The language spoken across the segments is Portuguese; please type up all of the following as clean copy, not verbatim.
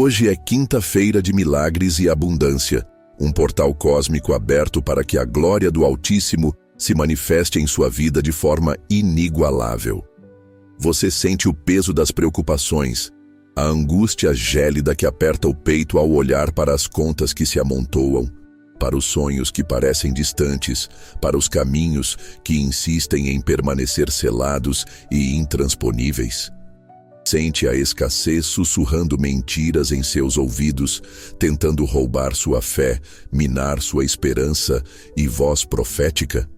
Hoje é quinta-feira de milagres e abundância, um portal cósmico aberto para que a glória do Altíssimo se manifeste em sua vida de forma inigualável. Você sente o peso das preocupações, a angústia gélida que aperta o peito ao olhar para as contas que se amontoam, para os sonhos que parecem distantes, para os caminhos que insistem em permanecer selados e intransponíveis. Sente a escassez sussurrando mentiras em seus ouvidos, tentando roubar sua fé, minar sua esperança e voz profética?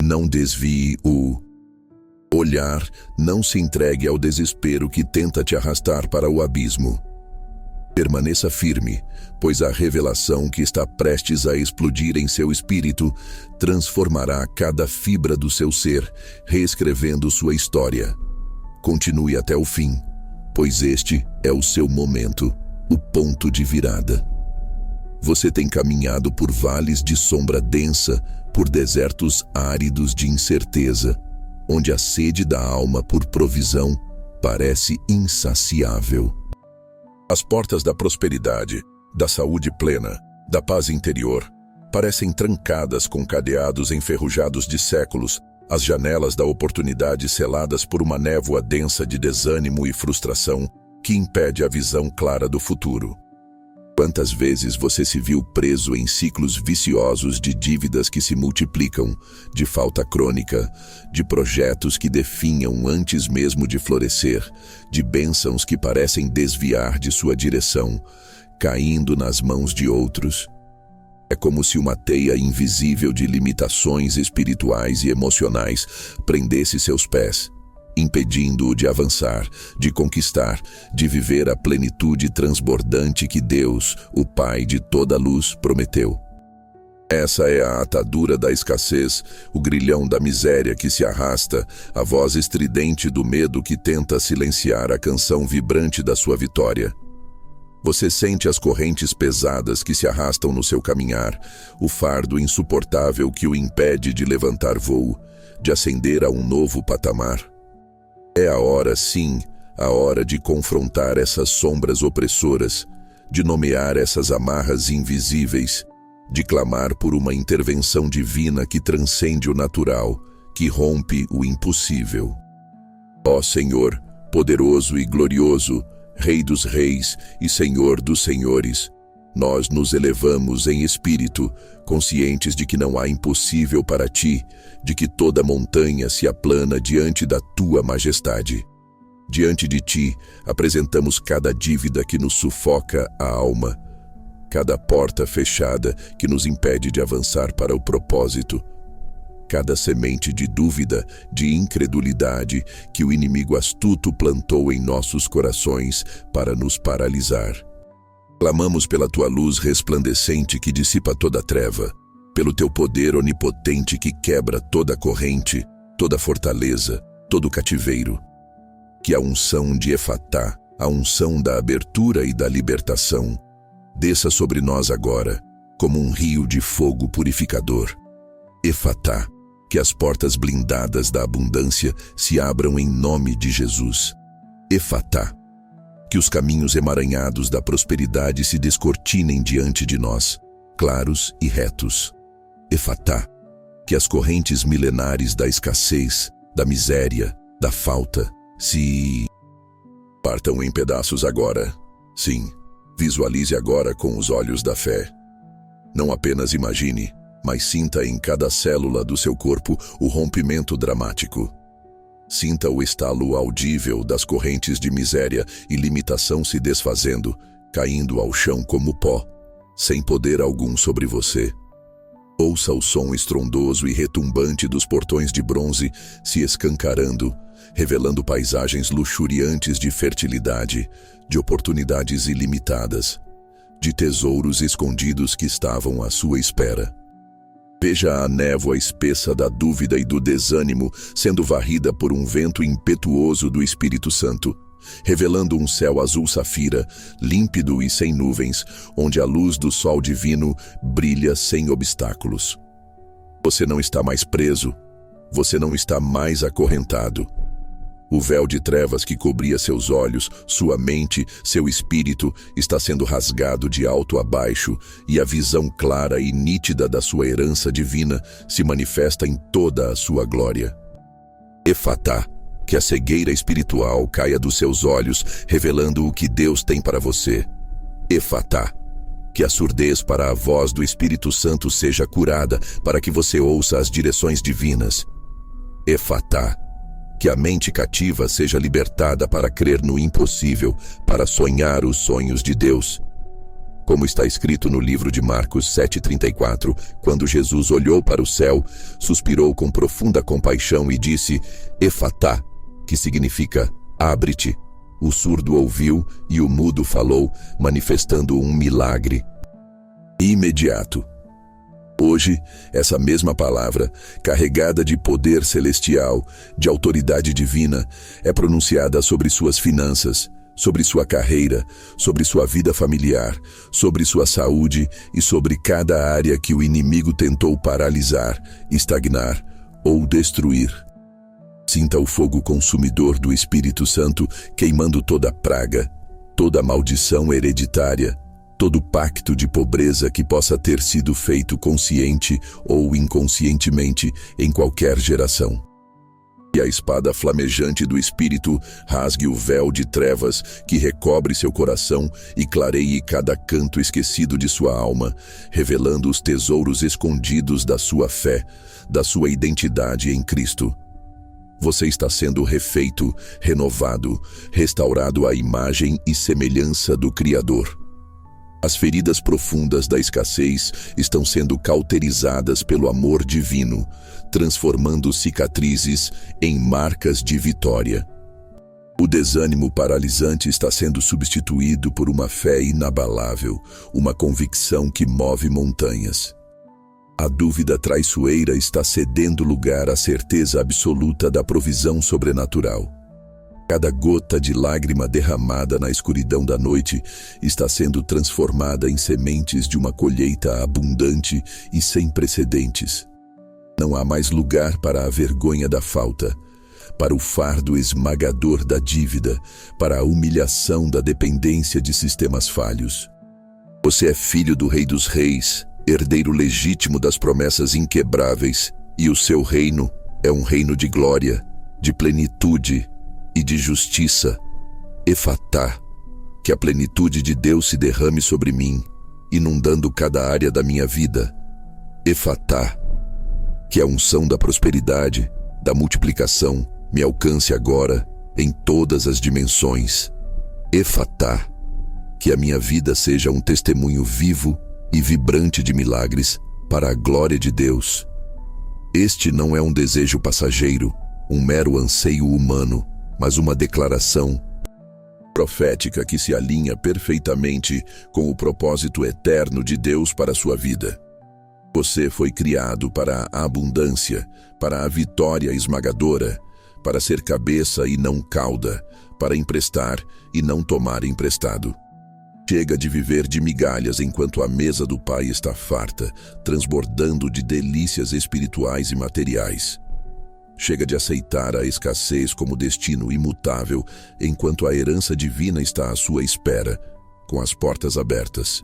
Não desvie o olhar, não se entregue ao desespero que tenta te arrastar para o abismo. Permaneça firme, pois a revelação que está prestes a explodir em seu espírito transformará cada fibra do seu ser, reescrevendo sua história. Continue até o fim, pois este é o seu momento, o ponto de virada. Você tem caminhado por vales de sombra densa, por desertos áridos de incerteza, onde a sede da alma por provisão parece insaciável. As portas da prosperidade, da saúde plena, da paz interior, parecem trancadas com cadeados enferrujados de séculos, as janelas da oportunidade seladas por uma névoa densa de desânimo e frustração que impede a visão clara do futuro. Quantas vezes você se viu preso em ciclos viciosos de dívidas que se multiplicam, de falta crônica, de projetos que definham antes mesmo de florescer, de bênçãos que parecem desviar de sua direção, caindo nas mãos de outros? É como se uma teia invisível de limitações espirituais e emocionais prendesse seus pés, impedindo-o de avançar, de conquistar, de viver a plenitude transbordante que Deus, o Pai de toda luz, prometeu. Essa é a atadura da escassez, o grilhão da miséria que se arrasta, a voz estridente do medo que tenta silenciar a canção vibrante da sua vitória. Você sente as correntes pesadas que se arrastam no seu caminhar, o fardo insuportável que o impede de levantar voo, de ascender a um novo patamar. É a hora, sim, a hora de confrontar essas sombras opressoras, de nomear essas amarras invisíveis, de clamar por uma intervenção divina que transcende o natural, que rompe o impossível. Ó Senhor, poderoso e glorioso, Rei dos reis e Senhor dos senhores, nós nos elevamos em espírito, conscientes de que não há impossível para ti, de que toda montanha se aplana diante da tua majestade. Diante de ti, apresentamos cada dívida que nos sufoca a alma, cada porta fechada que nos impede de avançar para o propósito, cada semente de dúvida, de incredulidade que o inimigo astuto plantou em nossos corações para nos paralisar. Clamamos pela tua luz resplandecente que dissipa toda treva, pelo teu poder onipotente que quebra toda corrente, toda fortaleza, todo cativeiro. Que a unção de Efatá, a unção da abertura e da libertação, desça sobre nós agora, como um rio de fogo purificador. Efatá, que as portas blindadas da abundância se abram em nome de Jesus. Efatá, que os caminhos emaranhados da prosperidade se descortinem diante de nós, claros e retos. Efatá, que as correntes milenares da escassez, da miséria, da falta, se partam em pedaços agora. Sim, visualize agora com os olhos da fé. Não apenas imagine, mas sinta em cada célula do seu corpo o rompimento dramático. Sinta o estalo audível das correntes de miséria e limitação se desfazendo, caindo ao chão como pó, sem poder algum sobre você. Ouça o som estrondoso e retumbante dos portões de bronze se escancarando, revelando paisagens luxuriantes de fertilidade, de oportunidades ilimitadas, de tesouros escondidos que estavam à sua espera. Veja a névoa espessa da dúvida e do desânimo sendo varrida por um vento impetuoso do Espírito Santo, revelando um céu azul safira, límpido e sem nuvens, onde a luz do sol divino brilha sem obstáculos. Você não está mais preso, você não está mais acorrentado. O véu de trevas que cobria seus olhos, sua mente, seu espírito, está sendo rasgado de alto a baixo, e a visão clara e nítida da sua herança divina se manifesta em toda a sua glória. Efatá, que a cegueira espiritual caia dos seus olhos, revelando o que Deus tem para você. Efatá, que a surdez para a voz do Espírito Santo seja curada, para que você ouça as direções divinas. Efatá, que a mente cativa seja libertada para crer no impossível, para sonhar os sonhos de Deus. Como está escrito no livro de Marcos 7,34, quando Jesus olhou para o céu, suspirou com profunda compaixão e disse, Efatá, que significa, abre-te. O surdo ouviu e o mudo falou, manifestando um milagre imediato. Hoje, essa mesma palavra, carregada de poder celestial, de autoridade divina, é pronunciada sobre suas finanças, sobre sua carreira, sobre sua vida familiar, sobre sua saúde e sobre cada área que o inimigo tentou paralisar, estagnar ou destruir. Sinta o fogo consumidor do Espírito Santo queimando toda praga, toda maldição hereditária, todo pacto de pobreza que possa ter sido feito consciente ou inconscientemente em qualquer geração. E a espada flamejante do Espírito rasgue o véu de trevas que recobre seu coração e clareie cada canto esquecido de sua alma, revelando os tesouros escondidos da sua fé, da sua identidade em Cristo. Você está sendo refeito, renovado, restaurado à imagem e semelhança do Criador. As feridas profundas da escassez estão sendo cauterizadas pelo amor divino, transformando cicatrizes em marcas de vitória. O desânimo paralisante está sendo substituído por uma fé inabalável, uma convicção que move montanhas. A dúvida traiçoeira está cedendo lugar à certeza absoluta da provisão sobrenatural. Cada gota de lágrima derramada na escuridão da noite está sendo transformada em sementes de uma colheita abundante e sem precedentes. Não há mais lugar para a vergonha da falta, para o fardo esmagador da dívida, para a humilhação da dependência de sistemas falhos. Você é filho do Rei dos Reis, herdeiro legítimo das promessas inquebráveis, e o seu reino é um reino de glória, de plenitude e de justiça. Efatá, que a plenitude de Deus se derrame sobre mim, inundando cada área da minha vida. Efatá, que a unção da prosperidade, da multiplicação, me alcance agora em todas as dimensões. Efatá, que a minha vida seja um testemunho vivo e vibrante de milagres para a glória de Deus. Este não é um desejo passageiro, um mero anseio humano, mas uma declaração profética que se alinha perfeitamente com o propósito eterno de Deus para a sua vida. Você foi criado para a abundância, para a vitória esmagadora, para ser cabeça e não cauda, para emprestar e não tomar emprestado. Chega de viver de migalhas enquanto a mesa do Pai está farta, transbordando de delícias espirituais e materiais. Chega de aceitar a escassez como destino imutável, enquanto a herança divina está à sua espera, com as portas abertas.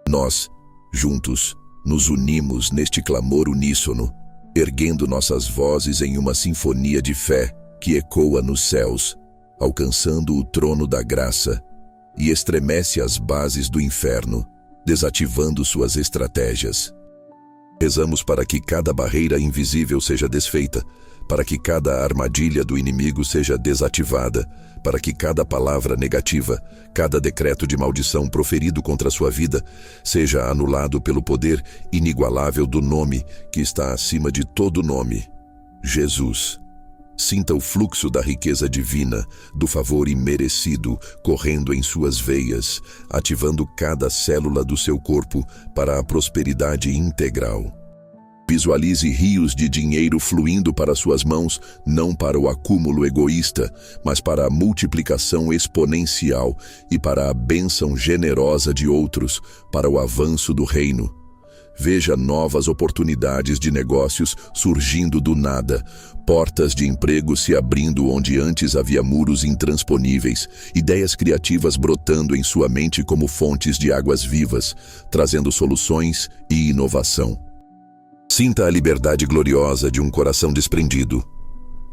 Nós, juntos, nos unimos neste clamor uníssono, erguendo nossas vozes em uma sinfonia de fé que ecoa nos céus, alcançando o trono da graça e estremece as bases do inferno, desativando suas estratégias. Rezamos para que cada barreira invisível seja desfeita, para que cada armadilha do inimigo seja desativada, para que cada palavra negativa, cada decreto de maldição proferido contra a sua vida, seja anulado pelo poder inigualável do nome que está acima de todo nome, Jesus. Sinta o fluxo da riqueza divina, do favor imerecido, correndo em suas veias, ativando cada célula do seu corpo para a prosperidade integral. Visualize rios de dinheiro fluindo para suas mãos, não para o acúmulo egoísta, mas para a multiplicação exponencial e para a bênção generosa de outros, para o avanço do reino. Veja novas oportunidades de negócios surgindo do nada, portas de emprego se abrindo onde antes havia muros intransponíveis, ideias criativas brotando em sua mente como fontes de águas vivas, trazendo soluções e inovação. Sinta a liberdade gloriosa de um coração desprendido,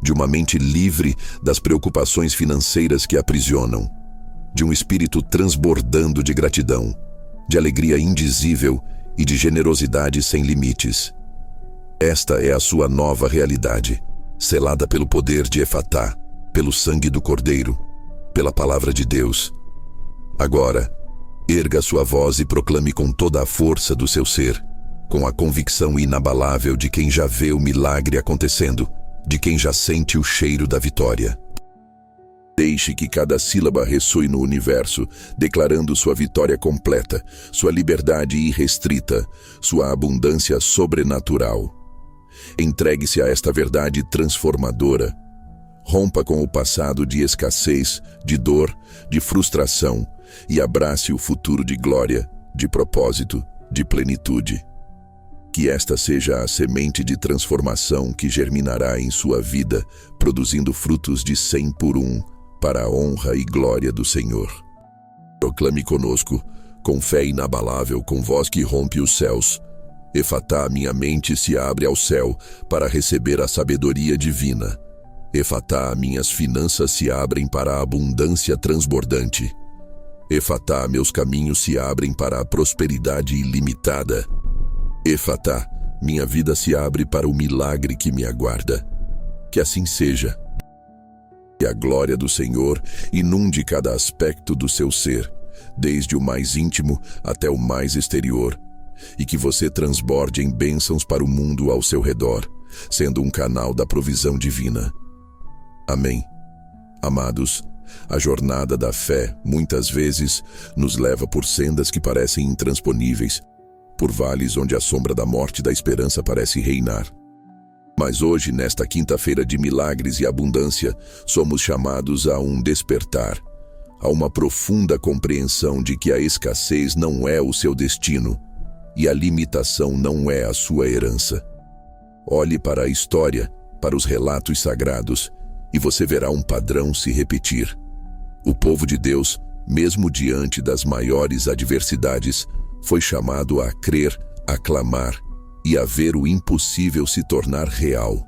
de uma mente livre das preocupações financeiras que aprisionam, de um espírito transbordando de gratidão, de alegria indizível e de generosidade sem limites. Esta é a sua nova realidade, selada pelo poder de Efatá, pelo sangue do Cordeiro, pela palavra de Deus. Agora, erga sua voz e proclame com toda a força do seu ser, com a convicção inabalável de quem já vê o milagre acontecendo, de quem já sente o cheiro da vitória. Deixe que cada sílaba ressoe no universo, declarando sua vitória completa, sua liberdade irrestrita, sua abundância sobrenatural. Entregue-se a esta verdade transformadora. Rompa com o passado de escassez, de dor, de frustração e abrace o futuro de glória, de propósito, de plenitude. Que esta seja a semente de transformação que germinará em sua vida, produzindo frutos de 100 por 1, para a honra e glória do Senhor. Proclame conosco, com fé inabalável, com voz que rompe os céus. Efatá, minha mente se abre ao céu para receber a sabedoria divina. Efatá, minhas finanças se abrem para a abundância transbordante. Efatá, meus caminhos se abrem para a prosperidade ilimitada. Efatá, minha vida se abre para o milagre que me aguarda. Que assim seja. Que a glória do Senhor inunde cada aspecto do seu ser, desde o mais íntimo até o mais exterior, e que você transborde em bênçãos para o mundo ao seu redor, sendo um canal da provisão divina. Amém. Amados, a jornada da fé, muitas vezes, nos leva por sendas que parecem intransponíveis, por vales onde a sombra da morte e da esperança parece reinar. Mas hoje, nesta quinta-feira de milagres e abundância, somos chamados a um despertar, a uma profunda compreensão de que a escassez não é o seu destino e a limitação não é a sua herança. Olhe para a história, para os relatos sagrados, e você verá um padrão se repetir. O povo de Deus, mesmo diante das maiores adversidades, foi chamado a crer, a clamar e a ver o impossível se tornar real.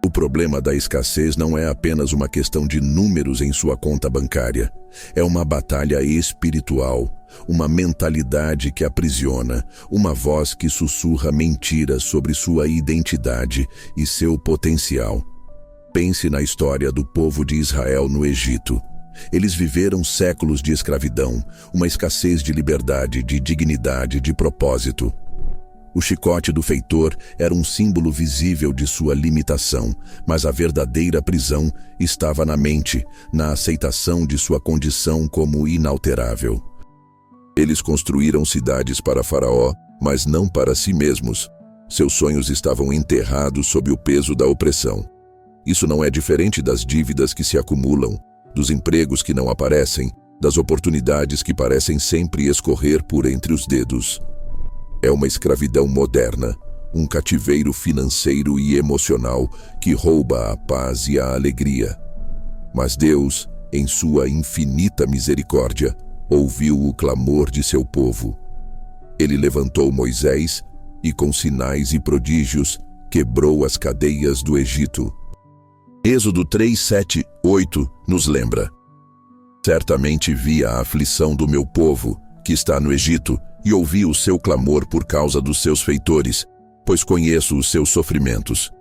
O problema da escassez não é apenas uma questão de números em sua conta bancária. É uma batalha espiritual, uma mentalidade que aprisiona, uma voz que sussurra mentiras sobre sua identidade e seu potencial. Pense na história do povo de Israel no Egito. Eles viveram séculos de escravidão, uma escassez de liberdade, de dignidade, de propósito. O chicote do feitor era um símbolo visível de sua limitação, mas a verdadeira prisão estava na mente, na aceitação de sua condição como inalterável. Eles construíram cidades para Faraó, mas não para si mesmos. Seus sonhos estavam enterrados sob o peso da opressão. Isso não é diferente das dívidas que se acumulam, dos empregos que não aparecem, das oportunidades que parecem sempre escorrer por entre os dedos. É uma escravidão moderna, um cativeiro financeiro e emocional que rouba a paz e a alegria. Mas Deus, em sua infinita misericórdia, ouviu o clamor de seu povo. Ele levantou Moisés e, com sinais e prodígios, quebrou as cadeias do Egito. Êxodo 3, 7, 8 nos lembra: certamente vi a aflição do meu povo, que está no Egito, e ouvi o seu clamor por causa dos seus feitores, pois conheço os seus sofrimentos.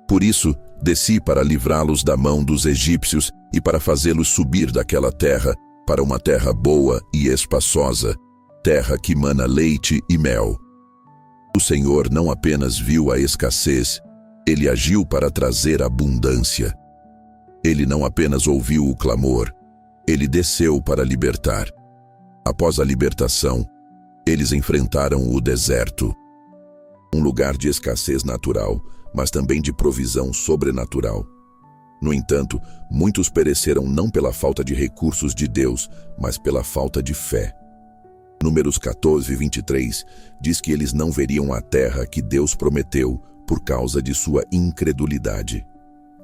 Por isso, desci para livrá-los da mão dos egípcios e para fazê-los subir daquela terra para uma terra boa e espaçosa, terra que mana leite e mel. O Senhor não apenas viu a escassez, ele agiu para trazer abundância. Ele não apenas ouviu o clamor, ele desceu para libertar. Após a libertação, eles enfrentaram o deserto, um lugar de escassez natural, mas também de provisão sobrenatural. No entanto, muitos pereceram não pela falta de recursos de Deus, mas pela falta de fé. Números 14, 23 diz que eles não veriam a terra que Deus prometeu por causa de sua incredulidade.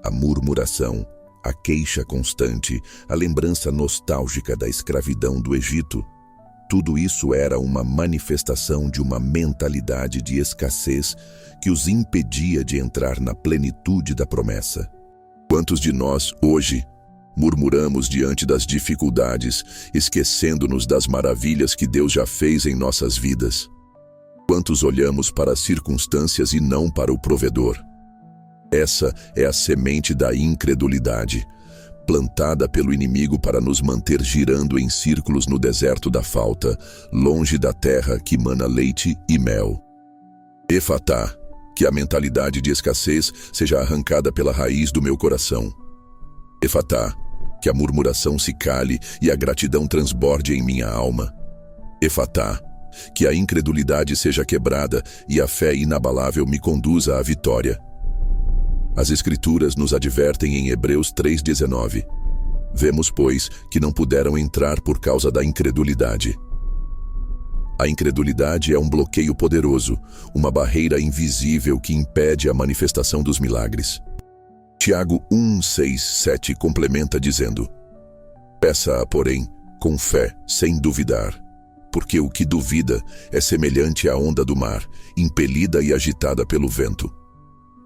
A murmuração, a queixa constante, a lembrança nostálgica da escravidão do Egito, tudo isso era uma manifestação de uma mentalidade de escassez que os impedia de entrar na plenitude da promessa. Quantos de nós, hoje, murmuramos diante das dificuldades, esquecendo-nos das maravilhas que Deus já fez em nossas vidas? Quantos olhamos para as circunstâncias e não para o provedor? Essa é a semente da incredulidade, plantada pelo inimigo para nos manter girando em círculos no deserto da falta, longe da terra que mana leite e mel. Efatá, que a mentalidade de escassez seja arrancada pela raiz do meu coração. Efatá, que a murmuração se cale e a gratidão transborde em minha alma. Efatá, que a incredulidade seja quebrada e a fé inabalável me conduza à vitória. As Escrituras nos advertem em Hebreus 3,19. Vemos, pois, que não puderam entrar por causa da incredulidade. A incredulidade é um bloqueio poderoso, uma barreira invisível que impede a manifestação dos milagres. Tiago 1, 6, 7 complementa dizendo: Peça-a, porém, com fé, sem duvidar, porque o que duvida é semelhante à onda do mar, impelida e agitada pelo vento.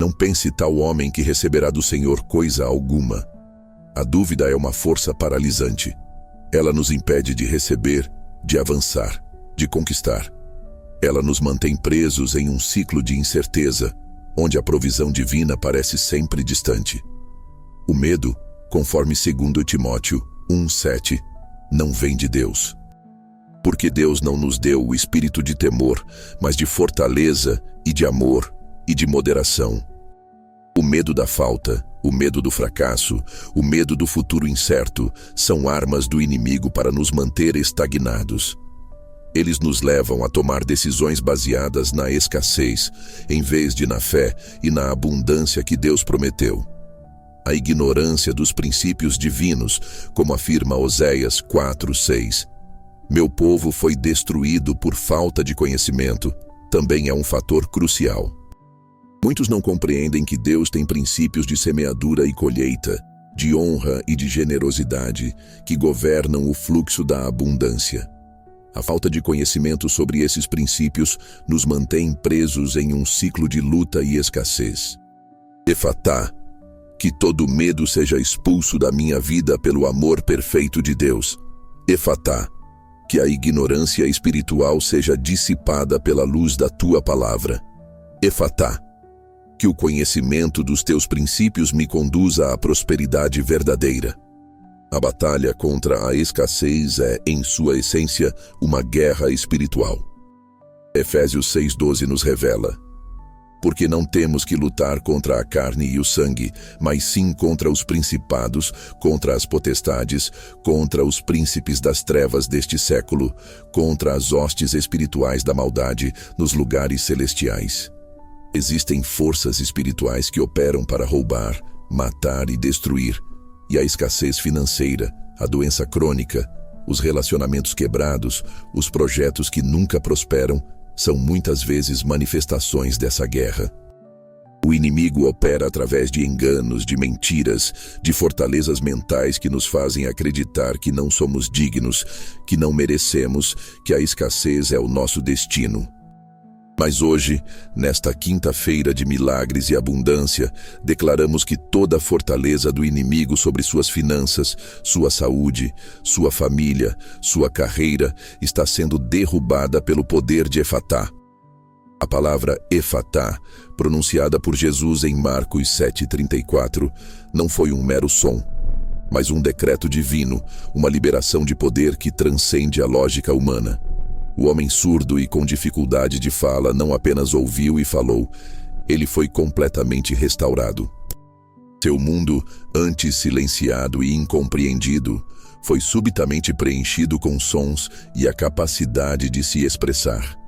Não pense tal homem que receberá do Senhor coisa alguma. A dúvida é uma força paralisante. Ela nos impede de receber, de avançar, de conquistar. Ela nos mantém presos em um ciclo de incerteza, onde a provisão divina parece sempre distante. O medo, conforme 2 Timóteo 1,7, não vem de Deus. Porque Deus não nos deu o espírito de temor, mas de fortaleza e de amor e de moderação. O medo da falta, o medo do fracasso, o medo do futuro incerto são armas do inimigo para nos manter estagnados. Eles nos levam a tomar decisões baseadas na escassez, em vez de na fé e na abundância que Deus prometeu. A ignorância dos princípios divinos, como afirma Oséias 4:6. Meu povo foi destruído por falta de conhecimento, também é um fator crucial. Muitos não compreendem que Deus tem princípios de semeadura e colheita, de honra e de generosidade, que governam o fluxo da abundância. A falta de conhecimento sobre esses princípios nos mantém presos em um ciclo de luta e escassez. Efatá, que todo medo seja expulso da minha vida pelo amor perfeito de Deus. Efatá, que a ignorância espiritual seja dissipada pela luz da tua palavra. Efatá, que o conhecimento dos teus princípios me conduza à prosperidade verdadeira. A batalha contra a escassez é, em sua essência, uma guerra espiritual. Efésios 6:12 nos revela: porque não temos que lutar contra a carne e o sangue, mas sim contra os principados, contra as potestades, contra os príncipes das trevas deste século, contra as hostes espirituais da maldade nos lugares celestiais. Existem forças espirituais que operam para roubar, matar e destruir, e a escassez financeira, a doença crônica, os relacionamentos quebrados, os projetos que nunca prosperam, são muitas vezes manifestações dessa guerra. O inimigo opera através de enganos, de mentiras, de fortalezas mentais que nos fazem acreditar que não somos dignos, que não merecemos, que a escassez é o nosso destino. Mas hoje, nesta quinta-feira de milagres e abundância, declaramos que toda a fortaleza do inimigo sobre suas finanças, sua saúde, sua família, sua carreira, está sendo derrubada pelo poder de Efatá. A palavra Efatá, pronunciada por Jesus em Marcos 7:34, não foi um mero som, mas um decreto divino, uma liberação de poder que transcende a lógica humana. O homem surdo e com dificuldade de fala não apenas ouviu e falou, ele foi completamente restaurado. Seu mundo, antes silenciado e incompreendido, foi subitamente preenchido com sons e a capacidade de se expressar.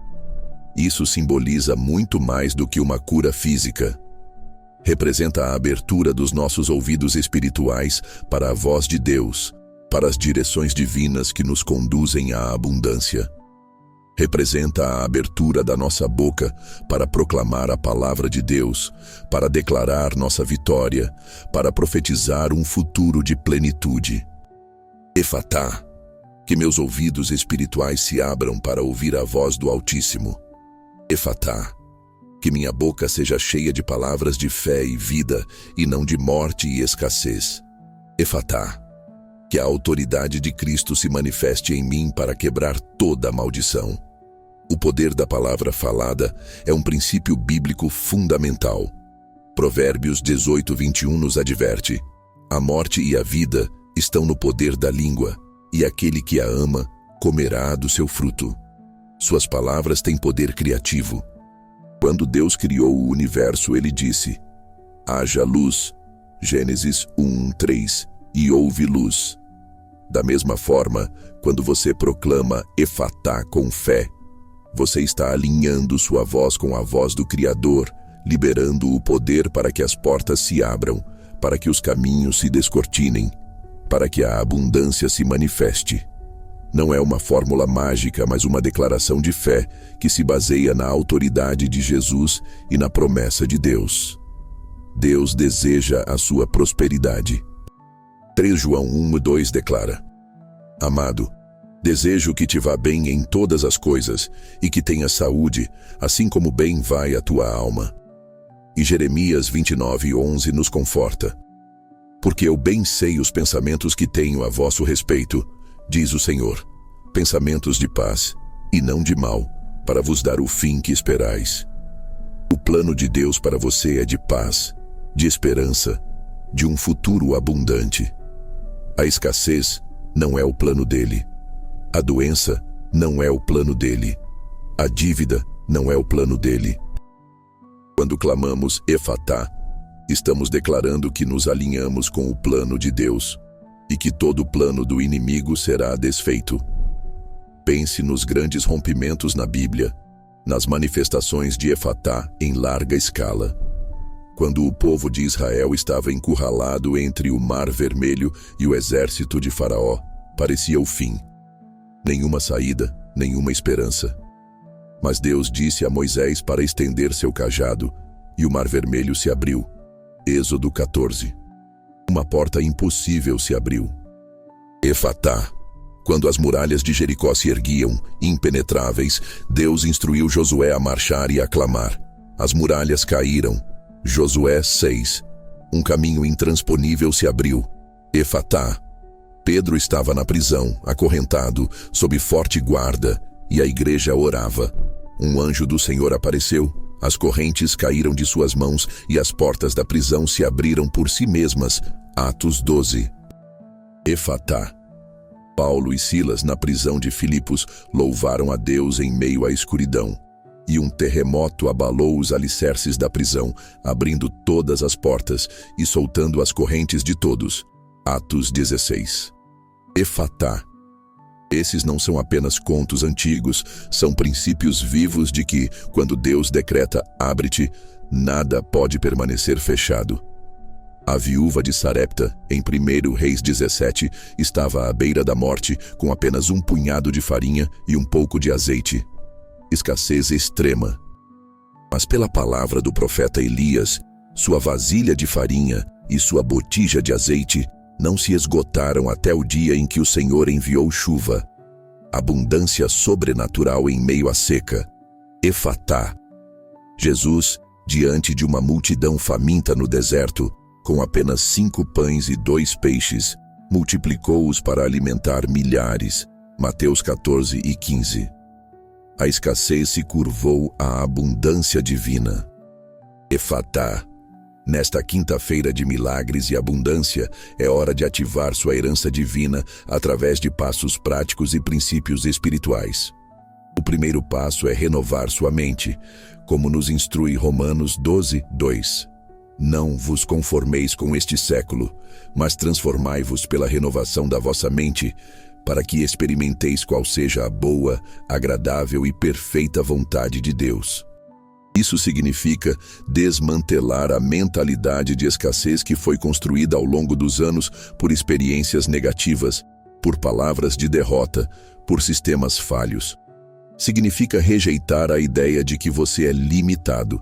Isso simboliza muito mais do que uma cura física. Representa a abertura dos nossos ouvidos espirituais para a voz de Deus, para as direções divinas que nos conduzem à abundância. Representa a abertura da nossa boca para proclamar a palavra de Deus, para declarar nossa vitória, para profetizar um futuro de plenitude. Efatá, que meus ouvidos espirituais se abram para ouvir a voz do Altíssimo. Efatá, que minha boca seja cheia de palavras de fé e vida e não de morte e escassez. Efatá, que a autoridade de Cristo se manifeste em mim para quebrar toda maldição. O poder da palavra falada é um princípio bíblico fundamental. Provérbios 18:21 nos adverte: a morte e a vida estão no poder da língua, e aquele que a ama comerá do seu fruto. Suas palavras têm poder criativo. Quando Deus criou o universo, ele disse: haja luz, Gênesis 1:3, e houve luz. Da mesma forma, quando você proclama Efatá com fé, você está alinhando sua voz com a voz do Criador, liberando o poder para que as portas se abram, para que os caminhos se descortinem, para que a abundância se manifeste. Não é uma fórmula mágica, mas uma declaração de fé que se baseia na autoridade de Jesus e na promessa de Deus. Deus deseja a sua prosperidade. 3 João 1:2 declara: amado, desejo que te vá bem em todas as coisas e que tenhas saúde, assim como bem vai a tua alma. E Jeremias 29:11 nos conforta: porque eu bem sei os pensamentos que tenho a vosso respeito, diz o Senhor, pensamentos de paz e não de mal, para vos dar o fim que esperais. O plano de Deus para você é de paz, de esperança, de um futuro abundante. A escassez não é o plano dele. A doença não é o plano dele. A dívida não é o plano dele. Quando clamamos Efatá, estamos declarando que nos alinhamos com o plano de Deus e que todo plano do inimigo será desfeito. Pense nos grandes rompimentos na Bíblia, nas manifestações de Efatá em larga escala. Quando o povo de Israel estava encurralado entre o Mar Vermelho e o exército de Faraó, parecia o fim. Nenhuma saída, nenhuma esperança. Mas Deus disse a Moisés para estender seu cajado, e o Mar Vermelho se abriu. Êxodo 14. Uma porta impossível se abriu. Efatá. Quando as muralhas de Jericó se erguiam, impenetráveis, Deus instruiu Josué a marchar e a clamar. As muralhas caíram. Josué 6. Um caminho intransponível se abriu. Efatá. Pedro estava na prisão, acorrentado, sob forte guarda, e a igreja orava. Um anjo do Senhor apareceu, as correntes caíram de suas mãos e as portas da prisão se abriram por si mesmas. Atos 12. Efatá. Paulo e Silas, na prisão de Filipos, louvaram a Deus em meio à escuridão. E um terremoto abalou os alicerces da prisão, abrindo todas as portas e soltando as correntes de todos. Atos 16. Efatá. Esses não são apenas contos antigos, são princípios vivos de que, quando Deus decreta abre-te, nada pode permanecer fechado. A viúva de Sarepta, em 1 Reis 17, estava à beira da morte com apenas um punhado de farinha e um pouco de azeite. Escassez extrema. Mas pela palavra do profeta Elias, sua vasilha de farinha e sua botija de azeite não se esgotaram até o dia em que o Senhor enviou chuva. Abundância sobrenatural em meio à seca. Efatá. Jesus, diante de uma multidão faminta no deserto, com apenas 5 pães e 2 peixes, multiplicou-os para alimentar milhares. Mateus 14:15. A escassez se curvou à abundância divina. Efatá. Nesta quinta-feira de milagres e abundância, é hora de ativar sua herança divina através de passos práticos e princípios espirituais. O primeiro passo é renovar sua mente, como nos instrui Romanos 12:2. Não vos conformeis com este século, mas transformai-vos pela renovação da vossa mente, para que experimenteis qual seja a boa, agradável e perfeita vontade de Deus. Isso significa desmantelar a mentalidade de escassez que foi construída ao longo dos anos por experiências negativas, por palavras de derrota, por sistemas falhos. Significa rejeitar a ideia de que você é limitado,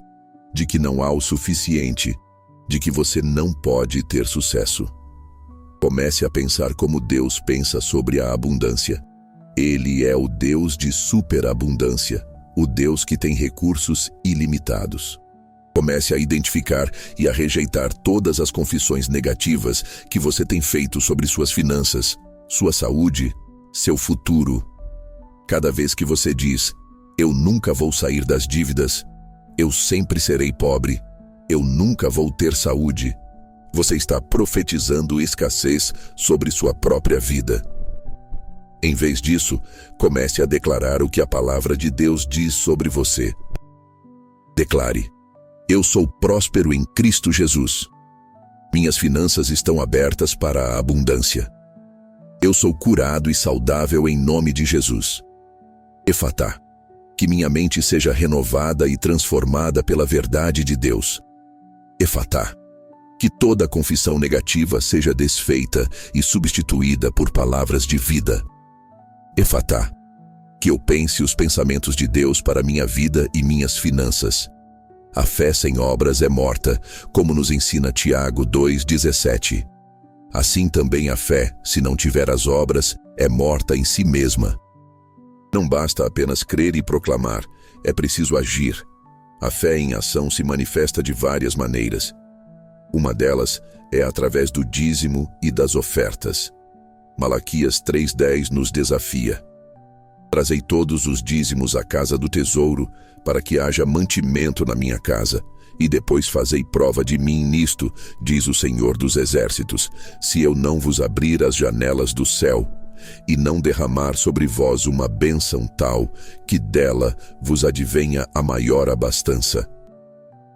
de que não há o suficiente, de que você não pode ter sucesso. Comece a pensar como Deus pensa sobre a abundância. Ele é o Deus de superabundância, o Deus que tem recursos ilimitados. Comece a identificar e a rejeitar todas as confissões negativas que você tem feito sobre suas finanças, sua saúde, seu futuro. Cada vez que você diz, eu nunca vou sair das dívidas, eu sempre serei pobre, eu nunca vou ter saúde, você está profetizando escassez sobre sua própria vida. Em vez disso, comece a declarar o que a palavra de Deus diz sobre você. Declare: eu sou próspero em Cristo Jesus. Minhas finanças estão abertas para a abundância. Eu sou curado e saudável em nome de Jesus. Efatá. Que minha mente seja renovada e transformada pela verdade de Deus. Efatá. Que toda confissão negativa seja desfeita e substituída por palavras de vida. Efatá. Que eu pense os pensamentos de Deus para minha vida e minhas finanças. A fé sem obras é morta, como nos ensina Tiago 2,17. Assim também a fé, se não tiver as obras, é morta em si mesma. Não basta apenas crer e proclamar, é preciso agir. A fé em ação se manifesta de várias maneiras. Uma delas é através do dízimo e das ofertas. Malaquias 3,10 nos desafia. Trazei todos os dízimos à casa do tesouro, para que haja mantimento na minha casa, e depois fazei prova de mim nisto, diz o Senhor dos Exércitos, se eu não vos abrir as janelas do céu, e não derramar sobre vós uma bênção tal, que dela vos advenha a maior abastança.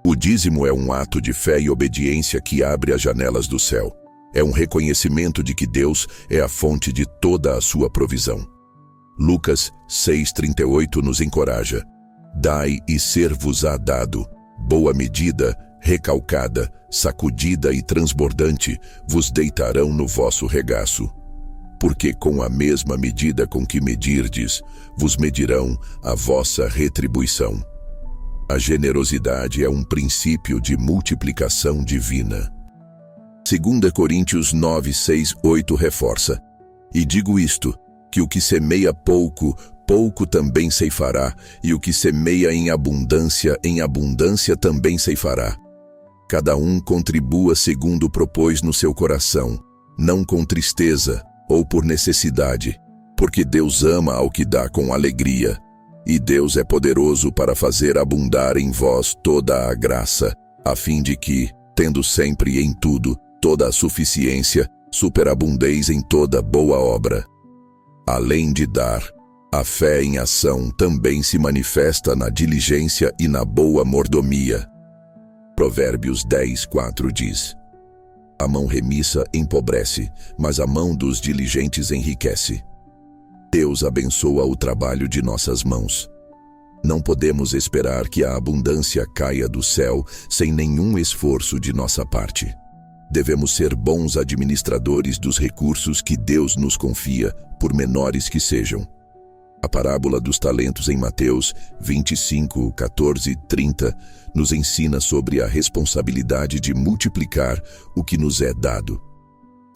O dízimo é um ato de fé e obediência que abre as janelas do céu. É um reconhecimento de que Deus é a fonte de toda a sua provisão. Lucas 6,38 nos encoraja. Dai e ser-vos-á dado, boa medida, recalcada, sacudida e transbordante, vos deitarão no vosso regaço. Porque com a mesma medida com que medirdes, vos medirão a vossa retribuição. A generosidade é um princípio de multiplicação divina. 2 Coríntios 9, 6, 8 reforça. E digo isto, que o que semeia pouco, pouco também ceifará, e o que semeia em abundância também ceifará. Cada um contribua segundo propôs no seu coração, não com tristeza ou por necessidade, porque Deus ama ao que dá com alegria, e Deus é poderoso para fazer abundar em vós toda a graça, a fim de que, tendo sempre e em tudo toda a suficiência, superabundeis em toda boa obra. Além de dar, a fé em ação também se manifesta na diligência e na boa mordomia. Provérbios 10, 4 diz: a mão remissa empobrece, mas a mão dos diligentes enriquece. Deus abençoa o trabalho de nossas mãos. Não podemos esperar que a abundância caia do céu sem nenhum esforço de nossa parte. Devemos ser bons administradores dos recursos que Deus nos confia, por menores que sejam. A parábola dos talentos em Mateus 25, 14 e 30 nos ensina sobre a responsabilidade de multiplicar o que nos é dado.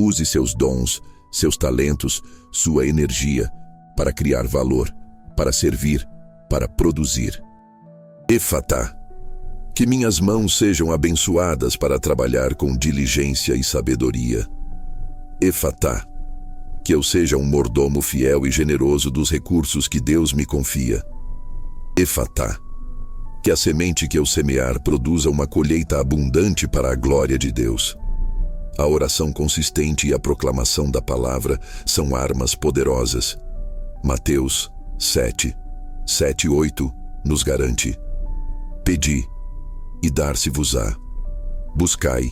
Use seus dons, seus talentos, sua energia para criar valor, para servir, para produzir. Efatá. Que minhas mãos sejam abençoadas para trabalhar com diligência e sabedoria. Efatá. Que eu seja um mordomo fiel e generoso dos recursos que Deus me confia. Efatá. Que a semente que eu semear produza uma colheita abundante para a glória de Deus. A oração consistente e a proclamação da palavra são armas poderosas. Mateus 7, 7 e 8 nos garante. Pedi, e dar-se-vos-á. Buscai,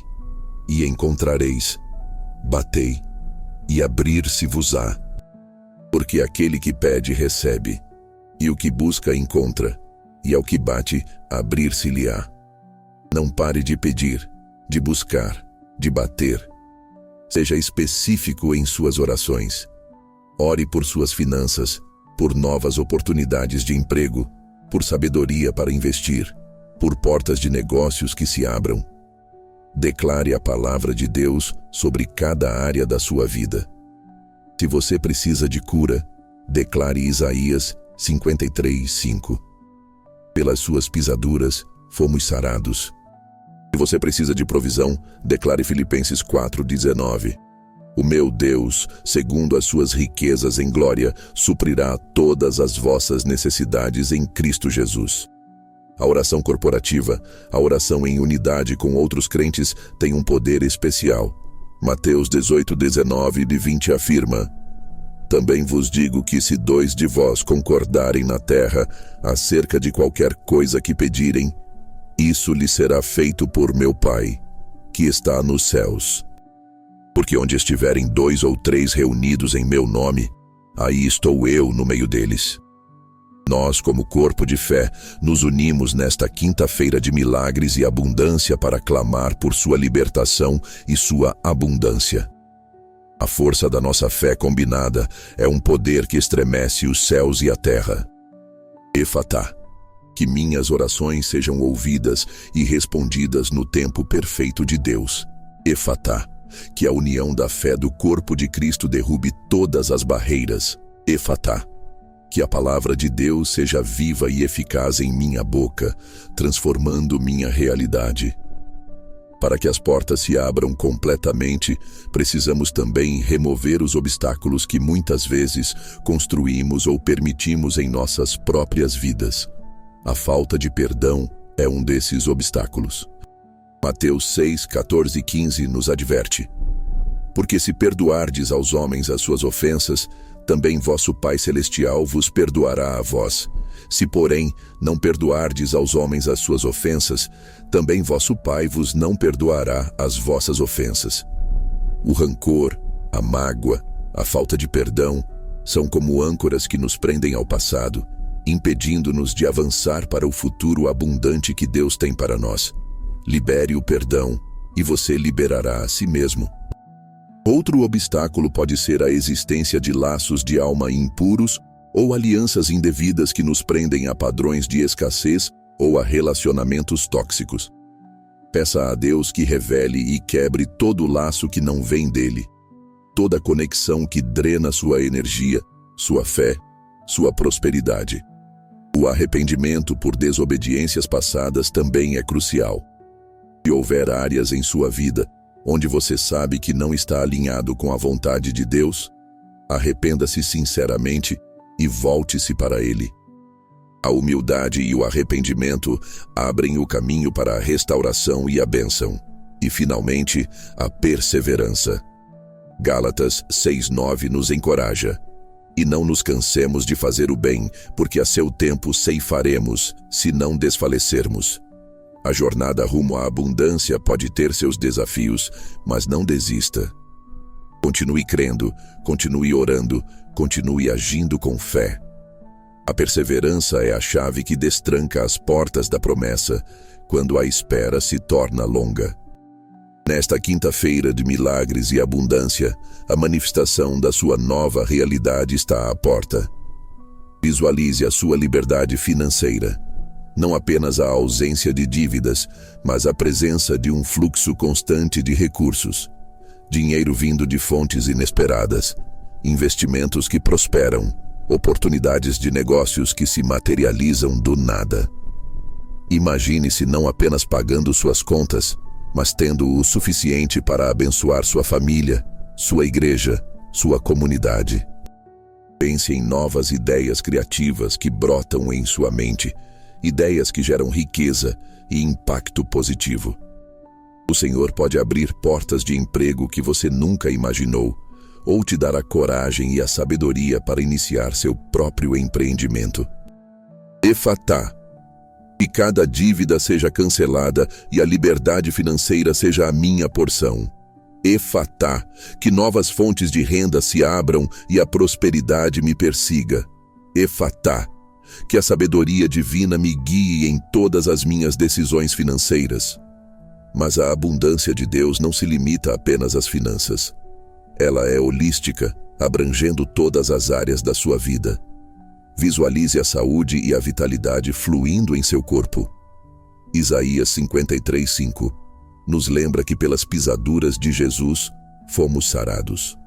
e encontrareis. Batei, e abrir-se-vos-á. Porque aquele que pede recebe, e o que busca encontra, e ao que bate abrir-se-lhe-á. Não pare de pedir, de buscar, de bater. Seja específico em suas orações. Ore por suas finanças, por novas oportunidades de emprego, por sabedoria para investir, por portas de negócios que se abram. Declare a palavra de Deus sobre cada área da sua vida. Se você precisa de cura, declare Isaías 53:5. Pelas suas pisaduras, fomos sarados. Se você precisa de provisão, declare Filipenses 4:19. O meu Deus, segundo as suas riquezas em glória, suprirá todas as vossas necessidades em Cristo Jesus. A oração corporativa, a oração em unidade com outros crentes, tem um poder especial. Mateus 18:19-20 afirma: Também vos digo que se 2 de vós concordarem na terra acerca de qualquer coisa que pedirem, isso lhe será feito por meu Pai, que está nos céus. Porque onde estiverem 2 ou 3 reunidos em meu nome, aí estou eu no meio deles. Nós, como corpo de fé, nos unimos nesta quinta-feira de milagres e abundância para clamar por sua libertação e sua abundância. A força da nossa fé combinada é um poder que estremece os céus e a terra. Efatá, que minhas orações sejam ouvidas e respondidas no tempo perfeito de Deus. Efatá, que a união da fé do corpo de Cristo derrube todas as barreiras. Efatá, que a palavra de Deus seja viva e eficaz em minha boca, transformando minha realidade. Para que as portas se abram completamente, precisamos também remover os obstáculos que muitas vezes construímos ou permitimos em nossas próprias vidas. A falta de perdão é um desses obstáculos. Mateus 6:14-15 nos adverte: Porque se perdoardes aos homens as suas ofensas, também vosso Pai Celestial vos perdoará a vós. Se, porém, não perdoardes aos homens as suas ofensas, também vosso Pai vos não perdoará as vossas ofensas. O rancor, a mágoa, a falta de perdão são como âncoras que nos prendem ao passado, impedindo-nos de avançar para o futuro abundante que Deus tem para nós. Libere o perdão e você liberará a si mesmo. Outro obstáculo pode ser a existência de laços de alma impuros ou alianças indevidas que nos prendem a padrões de escassez ou a relacionamentos tóxicos. Peça a Deus que revele e quebre todo laço que não vem dele, toda conexão que drena sua energia, sua fé, sua prosperidade. O arrependimento por desobediências passadas também é crucial. Se houver áreas em sua vida onde você sabe que não está alinhado com a vontade de Deus, arrependa-se sinceramente e volte-se para Ele. A humildade e o arrependimento abrem o caminho para a restauração e a bênção. E, finalmente, a perseverança. Gálatas 6:9 nos encoraja: E não nos cansemos de fazer o bem, porque a seu tempo ceifaremos, se não desfalecermos. A jornada rumo à abundância pode ter seus desafios, mas não desista. Continue crendo, continue orando, continue agindo com fé. A perseverança é a chave que destranca as portas da promessa, quando a espera se torna longa. Nesta quinta-feira de milagres e abundância, a manifestação da sua nova realidade está à porta. Visualize a sua liberdade financeira. Não apenas a ausência de dívidas, mas a presença de um fluxo constante de recursos. Dinheiro vindo de fontes inesperadas, investimentos que prosperam, oportunidades de negócios que se materializam do nada. Imagine-se não apenas pagando suas contas, mas tendo o suficiente para abençoar sua família, sua igreja, sua comunidade. Pense em novas ideias criativas que brotam em sua mente, ideias que geram riqueza e impacto positivo. O Senhor pode abrir portas de emprego que você nunca imaginou, ou te dar a coragem e a sabedoria para iniciar seu próprio empreendimento. Efatá, que cada dívida seja cancelada e a liberdade financeira seja a minha porção. Efatá, que novas fontes de renda se abram e a prosperidade me persiga. Efatá, que a sabedoria divina me guie em todas as minhas decisões financeiras. Mas a abundância de Deus não se limita apenas às finanças. Ela é holística, abrangendo todas as áreas da sua vida. Visualize a saúde e a vitalidade fluindo em seu corpo. Isaías 53:5 nos lembra que pelas pisaduras de Jesus fomos sarados.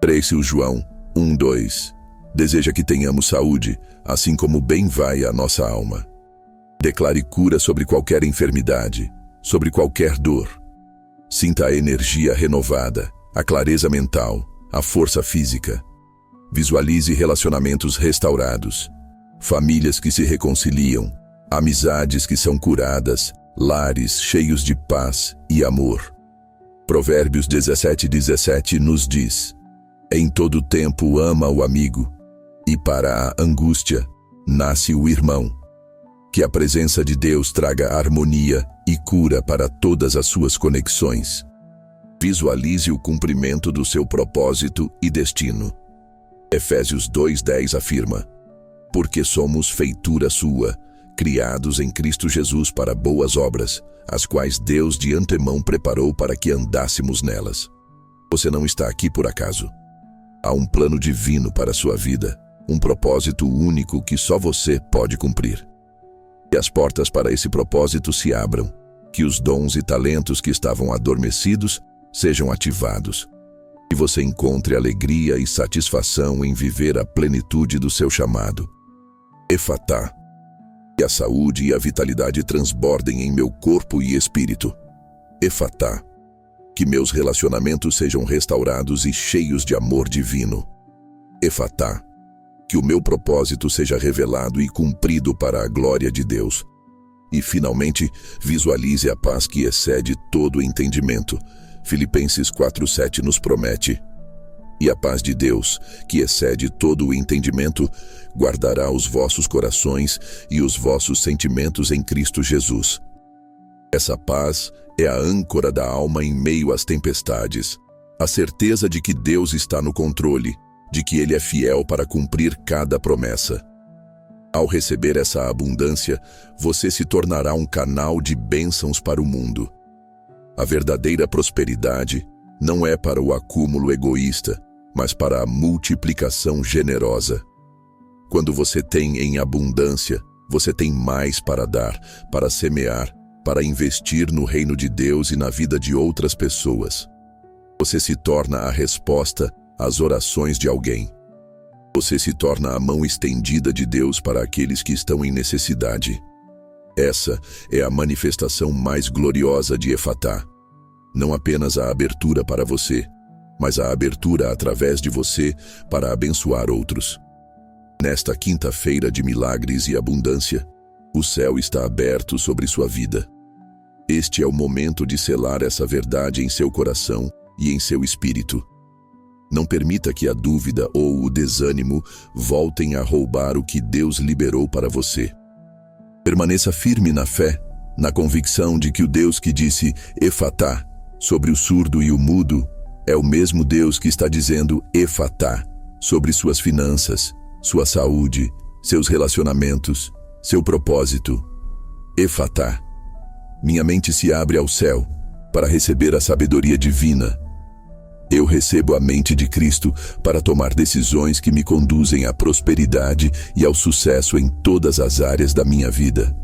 3 João 1:2 deseja que tenhamos saúde, assim como bem vai a nossa alma. Declare cura sobre qualquer enfermidade, sobre qualquer dor. Sinta a energia renovada, a clareza mental, a força física. Visualize relacionamentos restaurados, famílias que se reconciliam, amizades que são curadas, lares cheios de paz e amor. Provérbios 17:17 nos diz: em todo tempo ama o amigo, e para a angústia nasce o irmão. Que a presença de Deus traga harmonia e cura para todas as suas conexões. Visualize o cumprimento do seu propósito e destino. Efésios 2:10 afirma: porque somos feitura sua, criados em Cristo Jesus para boas obras, as quais Deus de antemão preparou para que andássemos nelas. Você não está aqui por acaso. Há um plano divino para a sua vida, um propósito único que só você pode cumprir. Que as portas para esse propósito se abram, que os dons e talentos que estavam adormecidos sejam ativados, que você encontre alegria e satisfação em viver a plenitude do seu chamado. Efatá. Que a saúde e a vitalidade transbordem em meu corpo e espírito. Efatá. Que meus relacionamentos sejam restaurados e cheios de amor divino. Efatá. Que o meu propósito seja revelado e cumprido para a glória de Deus. E, finalmente, visualize a paz que excede todo entendimento. Filipenses 4:7 nos promete: e a paz de Deus, que excede todo o entendimento, guardará os vossos corações e os vossos sentimentos em Cristo Jesus. Essa paz é a âncora da alma em meio às tempestades, a certeza de que Deus está no controle, de que Ele é fiel para cumprir cada promessa. Ao receber essa abundância, você se tornará um canal de bênçãos para o mundo. A verdadeira prosperidade não é para o acúmulo egoísta, mas para a multiplicação generosa. Quando você tem em abundância, você tem mais para dar, para semear, para investir no reino de Deus e na vida de outras pessoas. Você se torna a resposta às orações de alguém. Você se torna a mão estendida de Deus para aqueles que estão em necessidade. Essa é a manifestação mais gloriosa de Efatá. Não apenas a abertura para você, mas a abertura através de você para abençoar outros. Nesta quinta-feira de milagres e abundância, o céu está aberto sobre sua vida. Este é o momento de selar essa verdade em seu coração e em seu espírito. Não permita que a dúvida ou o desânimo voltem a roubar o que Deus liberou para você. Permaneça firme na fé, na convicção de que o Deus que disse Efatá sobre o surdo e o mudo é o mesmo Deus que está dizendo Efatá sobre suas finanças, sua saúde, seus relacionamentos, seu propósito. Efatá. Minha mente se abre ao céu para receber a sabedoria divina. Eu recebo a mente de Cristo para tomar decisões que me conduzem à prosperidade e ao sucesso em todas as áreas da minha vida.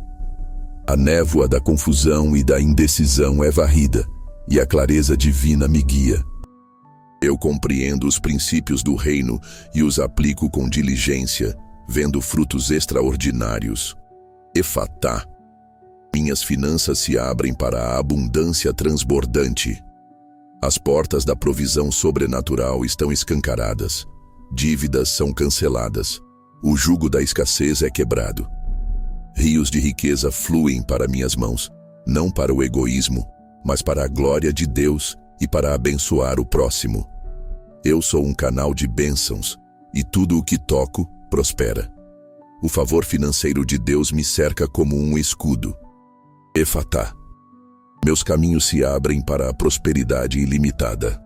A névoa da confusão e da indecisão é varrida, e a clareza divina me guia. Eu compreendo os princípios do reino e os aplico com diligência, vendo frutos extraordinários. Efatá. Minhas finanças se abrem para a abundância transbordante. As portas da provisão sobrenatural estão escancaradas. Dívidas são canceladas. O jugo da escassez é quebrado. Rios de riqueza fluem para minhas mãos, não para o egoísmo, mas para a glória de Deus e para abençoar o próximo. Eu sou um canal de bênçãos, e tudo o que toco prospera. O favor financeiro de Deus me cerca como um escudo. Efatá. Meus caminhos se abrem para a prosperidade ilimitada.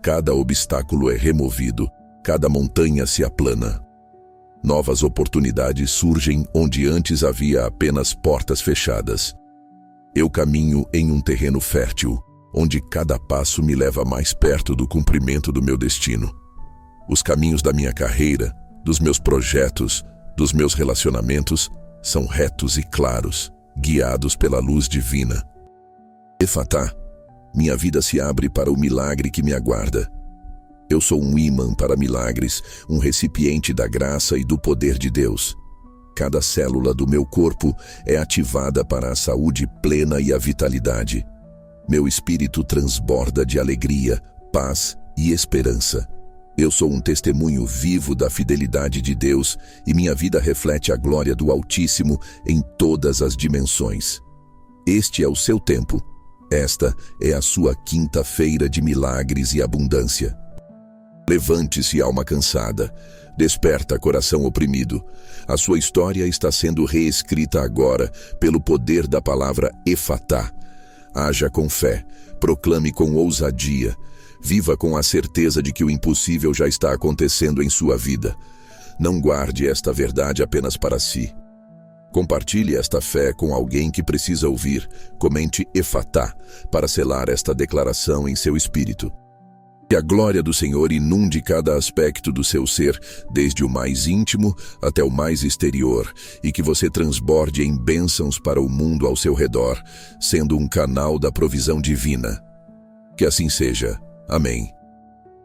Cada obstáculo é removido, cada montanha se aplana. Novas oportunidades surgem onde antes havia apenas portas fechadas. Eu caminho em um terreno fértil, onde cada passo me leva mais perto do cumprimento do meu destino. Os caminhos da minha carreira, dos meus projetos, dos meus relacionamentos são retos e claros, guiados pela luz divina. Efatá, minha vida se abre para o milagre que me aguarda. Eu sou um ímã para milagres, um recipiente da graça e do poder de Deus. Cada célula do meu corpo é ativada para a saúde plena e a vitalidade. Meu espírito transborda de alegria, paz e esperança. Eu sou um testemunho vivo da fidelidade de Deus e minha vida reflete a glória do Altíssimo em todas as dimensões. Este é o seu tempo. Esta é a sua quinta-feira de milagres e abundância. Levante-se, alma cansada. Desperta, coração oprimido. A sua história está sendo reescrita agora pelo poder da palavra Efatá. Haja com fé, proclame com ousadia. Viva com a certeza de que o impossível já está acontecendo em sua vida. Não guarde esta verdade apenas para si. Compartilhe esta fé com alguém que precisa ouvir. Comente Efatá para selar esta declaração em seu espírito. Que a glória do Senhor inunde cada aspecto do seu ser, desde o mais íntimo até o mais exterior, e que você transborde em bênçãos para o mundo ao seu redor, sendo um canal da provisão divina. Que assim seja. Amém.